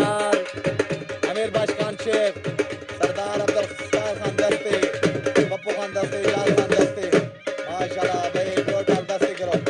सरदार अमीर बशखान शेख, सरदार अब्दुल सत्तार खान दस्ते, पप्पू खान दस्ते, इजाज खान दस्ते, माशाल्लाह भाई टोटल दस्ते गिरो।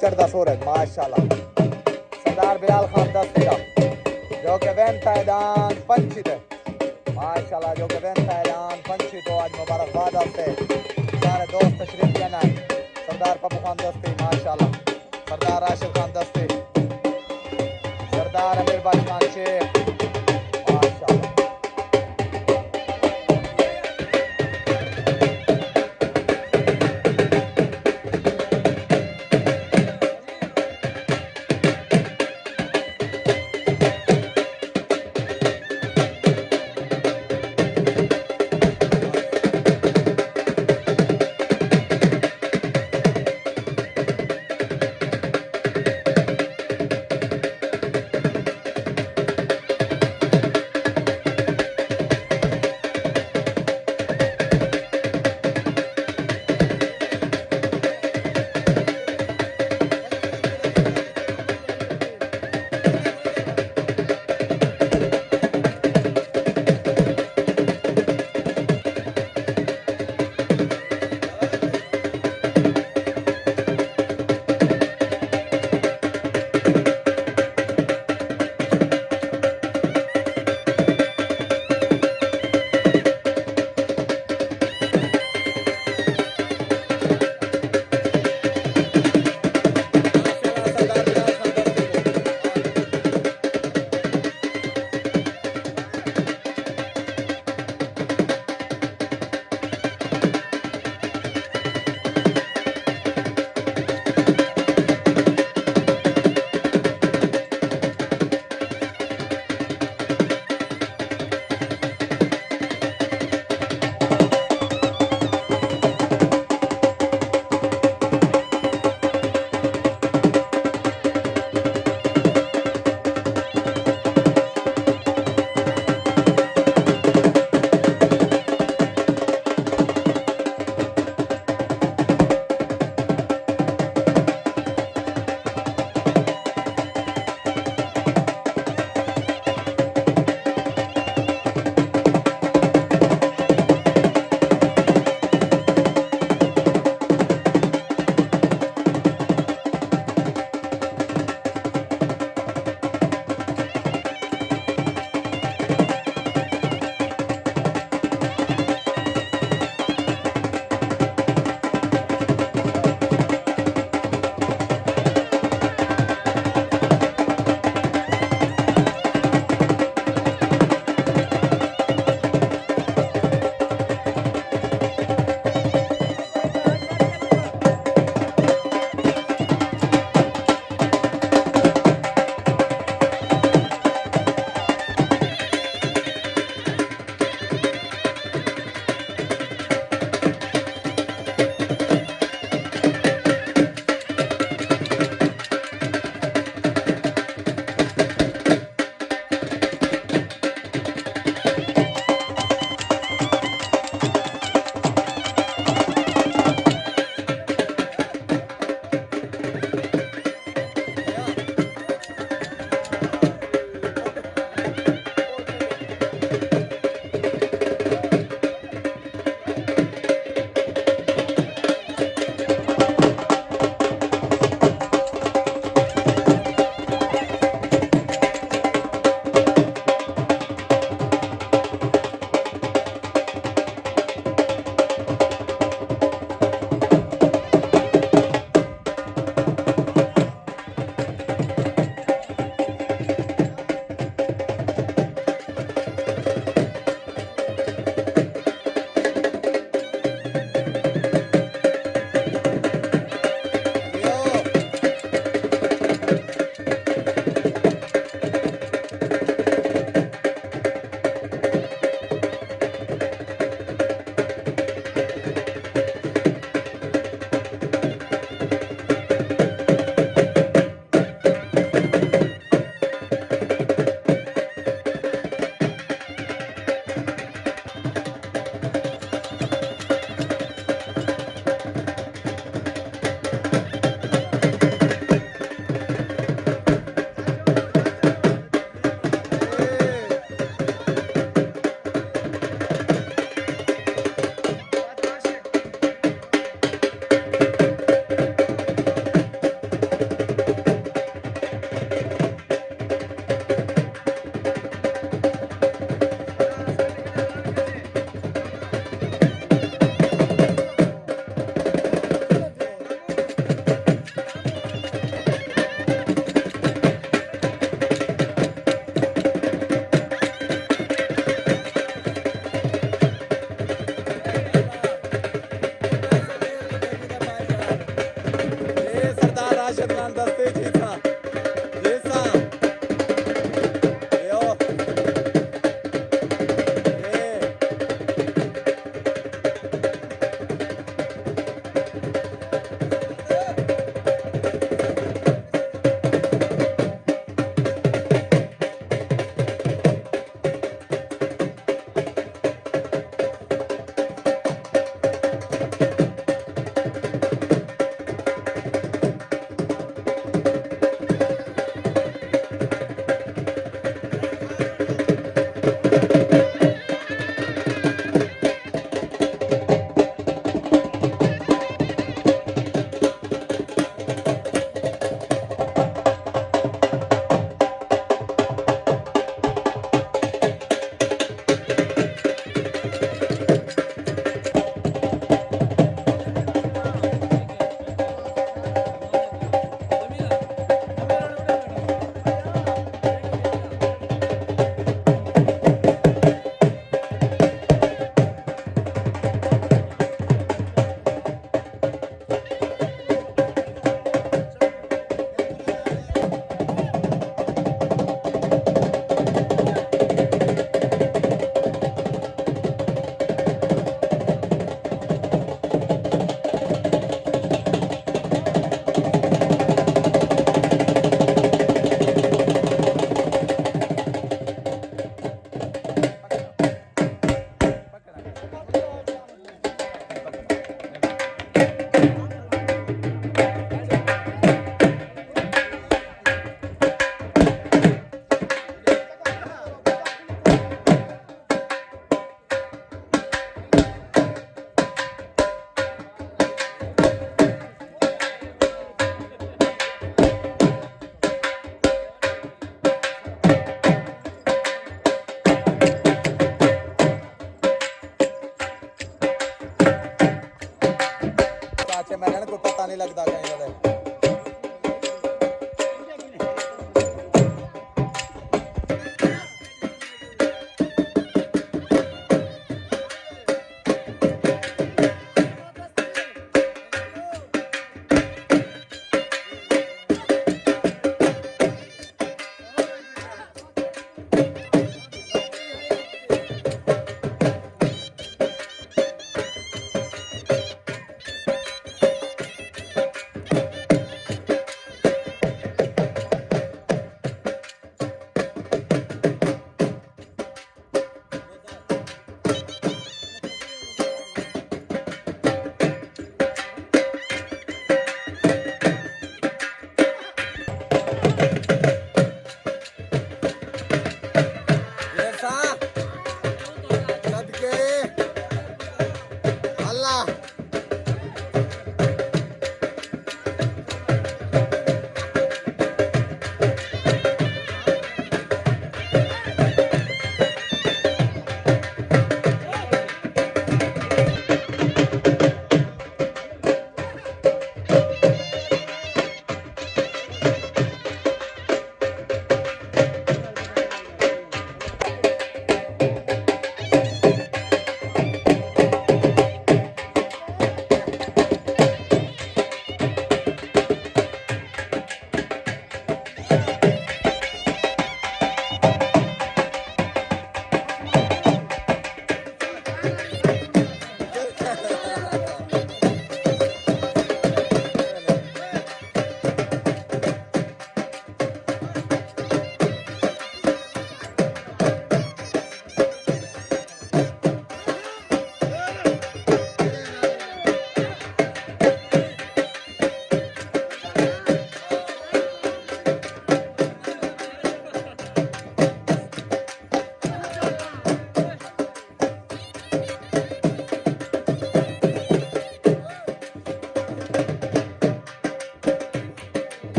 चढ़ता सूरज माशाल्लाह सरदार बिलाल खान दस्तीरा जो कि वैन ऐलान पंछी थे माशाल्लाह जो कि वैन ऐलान पंछी तो आज मुबारकबाद आपसे सारे दोस्त तशरीफ लेना है। सरदार पप्पू खान दस्ती माशाल्लाह, सरदार राशिद खान दस्ती, सरदार अमीर बशखान शेख माशाल्लाह।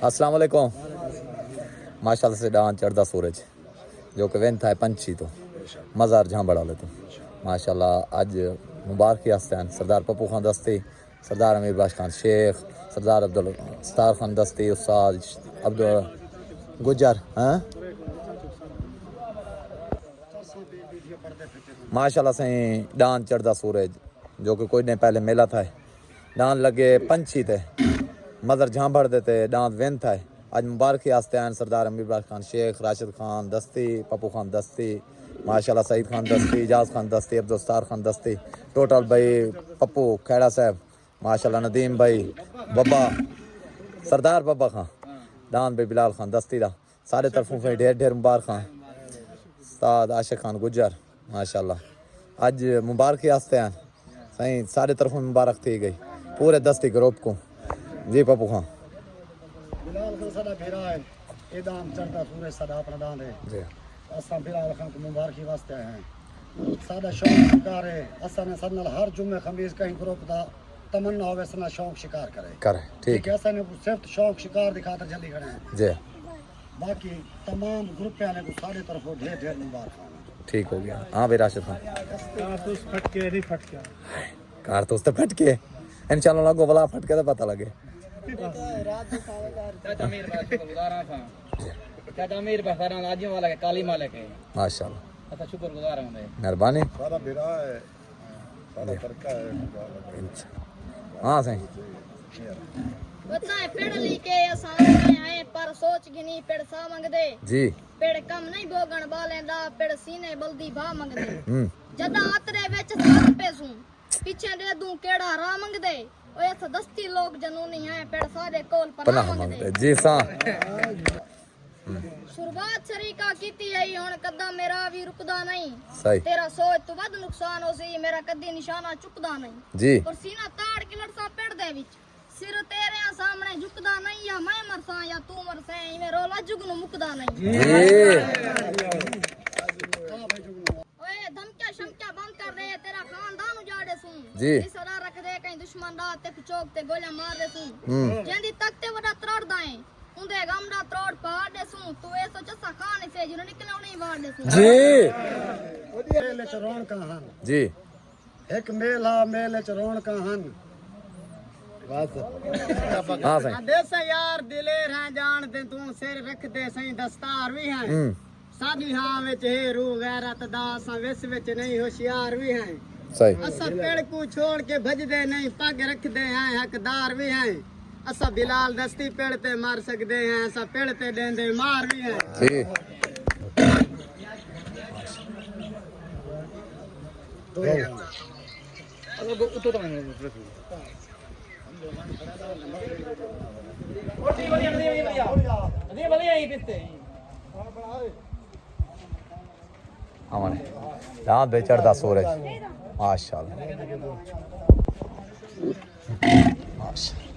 अस्सलाम वालेकुम। माशाल्लाह से डांस चढ़दा सूरज जो कि वेंथा है पंछी तो मज़ार जहाँ बड़ा ले तो माशाल्लाह आज मुबारक आस्तान सरदार पप्पू खान दस्ती, सरदार अमीर बाश खान शेख, सरदार अब्दुल सतार खान दस्ती, उस्ताद अब्दुल गुजर। हाँ माशाल्लाह से डांस चढ़दा सूरज जो कि कोई ने पहले मेला था डांस लगे पंछी थे मज़र जहाँ भर देते डांस वेन था आज मुबारक आस्तान सरदार अमीर बाश खान शेख, राशिद खान दस्ती, पप्पू खान दस्ती, माशाल्लाह सईद खान दस्ती, इजाज खान दस्ती, अब्दुल सतार खान दस्ती, टोटल भाई पप्पू खेड़ा साहब, माशाल्लाह नदीम भाई बब्बा सरदार बब्बा खान डांस भाई बिलाल खान दस्ती दा सारे तरफों से ढेर ढेर मुबारक खान उस्ताद आशिक खान गुजर माशाल्लाह आज मुबारक आस्तान सही सारे तरफों मुबारक थी गई पूरे दस्ती ग्रुप को जी पप्पू खान बिलाल खान साडा भेरा है ये दाम चढ़ता सूरज साडा अपना दान है जी असा बिलाल खान को मुबारकी वास्ते आए हैं साडा शौक शिकार है असा ने सब नाल हर जुम्मे खमीस कहीं ग्रुप दा तमन्ना होवे सना शौक शिकार करे ठीक है असा ने सिर्फ शौक शिकार की खातिर जल्दी खड़े हैं जी बाकी तमाम ग्रुप वाले को सारे तरफों ढेर ढेर मुबारक ठीक हो गया। हाँ भाई राशिद खान कारतूस फट के नहीं फट गया कारतूस तो फट के इंशाल्लाह लगो वाला फट के तो पता लगे माशाल्लाह मेहरबानी सारा भेरा है सारा करका है हाँ सही पता है पेड़ लेके सामने आए पर सोच गिनी पेड़ सा मंगदे जी पेड़ कम नहीं भोगण बालेंदा पेड़ सीने बल्दी भा मंगदे हम्म जदा आतरे विच साथ पेसू पीछे दे दूं केड़ा रा मंगदे ओए अस दस्ती लोग जनूनी है पेड़ सारे कोल पनाह पनाह मंगते मंगदे जी सा शुरुआत शरीका कीती है हुन कदा मेरा भी रुकदा नहीं सही तेरा सोच तो वध नुकसान होसी मेरा कदी निशाना चुकदा नहीं जी और सीना ताड़ के लड़सा पेड़ दे विच सिर तेरे सामने झुकदा नहीं या मैं मरसा या तू मरसे इवें रोला जुगनु मुकदा नहीं जी ओए धमकिया शमकिया बंद कर दे तेरा खानदान उजाड़े सू जी। सदा रख दे कहीं दुश्मन दा ते चौक ते गोलियां मार दे सू हम्म जेंदी तकते वडा त्रड़ दाए उंदे गमड़ा त्रोड़ पहाड़ दे सू तू ए सोच सा खान से जिनो निकले नहीं वाड़ दे सू जी मेले च रौनकां हन जी एक मेला मेले च रौनकां हन हाँ सही देस यार दिलेर हैं जान दे तू सिर रख दे सही दस्तार भी हैं साडी हां विच है रू गैरत दा असां विस विच नहीं होशियार भी हैं सही असां पेड़ को छोड़ के भजदे नहीं पग रख दे हैं हकदार भी हैं असां बिलाल दस्ती पेड़ ते मार सकदे हैं असां पेड़ ते देंदे मार भी हैं जी हमारे यहाँ पे चढ़ता सूरज माशाल्लाह माशाल्लाह